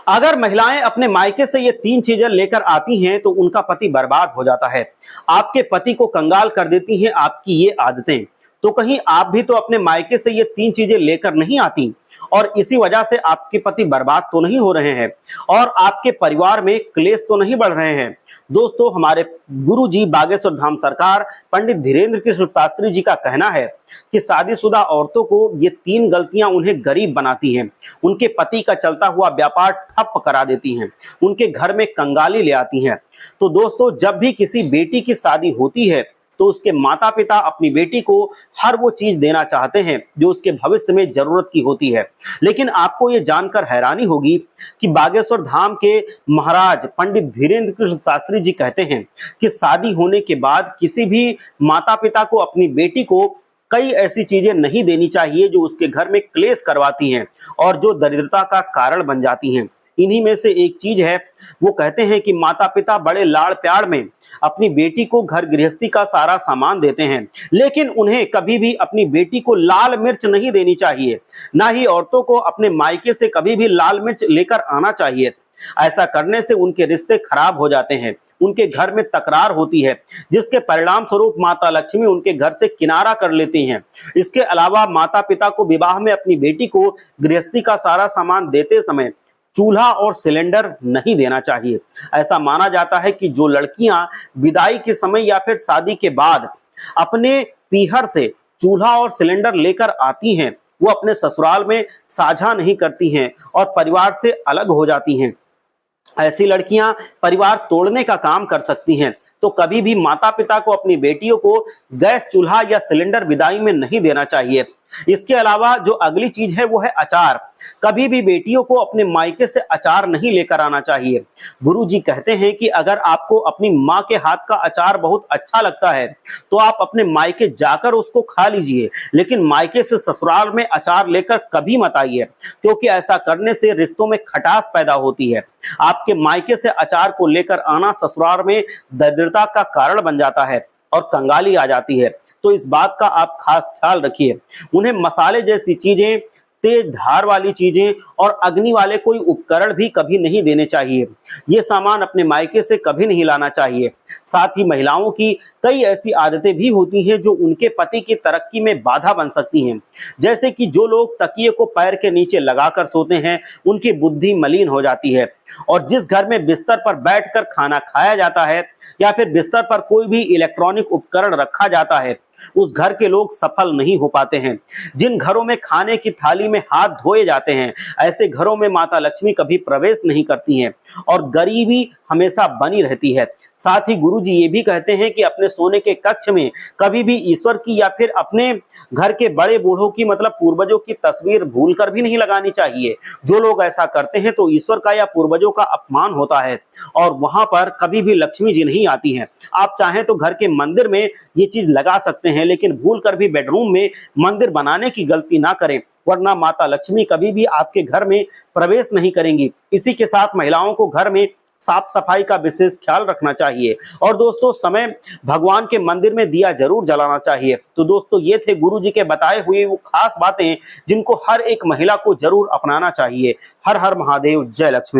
अगर महिलाएं अपने मायके से ये तीन चीजें लेकर आती हैं तो उनका पति बर्बाद हो जाता है। आपके पति को कंगाल कर देती हैं आपकी ये आदतें। तो कहीं आप भी तो अपने मायके से ये तीन चीजें लेकर नहीं आती और इसी वजह से आपके पति बर्बाद तो नहीं हो रहे हैं और आपके परिवार में क्लेश तो नहीं बढ़ रहे हैं। दोस्तों, हमारे गुरु जी बागेश्वर धाम सरकार पंडित धीरेन्द्र कृष्ण शास्त्री जी का कहना है कि शादीशुदा औरतों को ये तीन गलतियां उन्हें गरीब बनाती हैं। उनके पति का चलता हुआ व्यापार ठप करा देती हैं, उनके घर में कंगाली ले आती हैं। तो दोस्तों, जब भी किसी बेटी की शादी होती है तो उसके माता पिता अपनी बेटी को हर वो चीज देना चाहते हैं जो उसके भविष्य में जरूरत की होती है। लेकिन आपको ये जानकर हैरानी होगी कि बागेश्वर धाम के महाराज पंडित धीरेन्द्र कृष्ण शास्त्री जी कहते हैं कि शादी होने के बाद किसी भी माता पिता को अपनी बेटी को कई ऐसी चीजें नहीं देनी चाहिए जो उसके घर में क्लेश करवाती हैं और जो दरिद्रता का कारण बन जाती हैं। इन्हीं में से एक चीज है, वो कहते हैं कि माता पिता बड़े लाड़ प्यार में अपनी बेटी को घर गृहस्थी का सारा सामान देते हैं, लेकिन उन्हें कभी भी अपनी बेटी को लाल मिर्च नहीं देनी चाहिए। ना ही औरतों को अपने मायके से कभी भी लाल मिर्च लेकर आना चाहिए। ऐसा करने से उनके रिश्ते खराब हो जाते हैं, उनके घर में तकरार होती है, जिसके परिणाम स्वरूप माता लक्ष्मी उनके घर से किनारा कर लेती हैं। इसके अलावा माता पिता को विवाह में अपनी बेटी को गृहस्थी का सारा सामान देते समय चूल्हा और सिलेंडर नहीं देना चाहिए। ऐसा माना जाता है कि जो लड़कियां विदाई के समय या फिर शादी के बाद अपने पीहर से चूल्हा और सिलेंडर लेकर आती हैं, वो अपने ससुराल में साझा नहीं करती हैं और परिवार से अलग हो जाती हैं। ऐसी लड़कियां परिवार तोड़ने का काम कर सकती हैं। तो कभी भी माता पिता को अपनी बेटियों को गैस चूल्हा या सिलेंडर विदाई में नहीं देना चाहिए। इसके अलावा जो अगली चीज है वो है अचार। कभी भी बेटियों को अपने मायके से अचार नहीं लेकर आना चाहिए। गुरु जी कहते हैं कि अगर आपको अपनी माँ के हाथ का अचार बहुत अच्छा लगता है तो आप अपने मायके जाकर उसको खा लीजिए, लेकिन मायके से ससुराल में अचार लेकर कभी मत आइए, क्योंकि ऐसा करने से रिश्तों में खटास पैदा होती है। आपके मायके से अचार को लेकर आना ससुराल में दरिद्रता का कारण बन जाता है और कंगाली आ जाती है। तो इस बात का आप खास ख्याल रखिए। उन्हें मसाले जैसी चीजें, तेज धार वाली चीजें और अग्नि वाले कोई उपकरण भी कभी नहीं देने चाहिए। ये सामान अपने मायके से कभी नहीं लाना चाहिए। साथ ही महिलाओं की कई ऐसी आदतें भी होती हैं जो उनके पति की तरक्की में बाधा बन सकती हैं। जैसे कि जो लोग तकिए को पैर के नीचे लगाकर सोते हैं, उनकी बुद्धि मलिन हो जाती है। और जिस घर में बिस्तर पर बैठकर खाना खाया जाता है या फिर बिस्तर पर कोई भी इलेक्ट्रॉनिक उपकरण रखा जाता है, उस घर के लोग सफल नहीं हो पाते हैं। जिन घरों में खाने की थाली में हाथ धोए जाते हैं, ऐसे घरों में माता लक्ष्मी कभी प्रवेश नहीं करती हैं और गरीबी हमेशा बनी रहती है। साथ ही गुरु जी ये भी कहते हैं कि अपने सोने के कक्ष में कभी भी ईश्वर की या फिर अपने घर के बड़े बूढ़ों की, मतलब पूर्वजों की तस्वीर भूलकर भी नहीं लगानी चाहिए। जो लोग ऐसा करते हैं तो ईश्वर का या पूर्वजों का अपमान होता है और वहां पर कभी भी लक्ष्मी जी नहीं आती हैं। आप चाहें तो घर के मंदिर में ये चीज लगा सकते हैं, लेकिन भूलकर भी बेडरूम में मंदिर बनाने की गलती ना करें, वरना माता लक्ष्मी कभी भी आपके घर में प्रवेश नहीं करेंगी। इसी के साथ महिलाओं को घर में साफ सफाई का विशेष ख्याल रखना चाहिए और दोस्तों, समय भगवान के मंदिर में दिया जरूर जलाना चाहिए। तो दोस्तों, ये थे गुरु जी के बताए हुए वो खास बातें जिनको हर एक महिला को जरूर अपनाना चाहिए। हर हर महादेव, जय लक्ष्मी।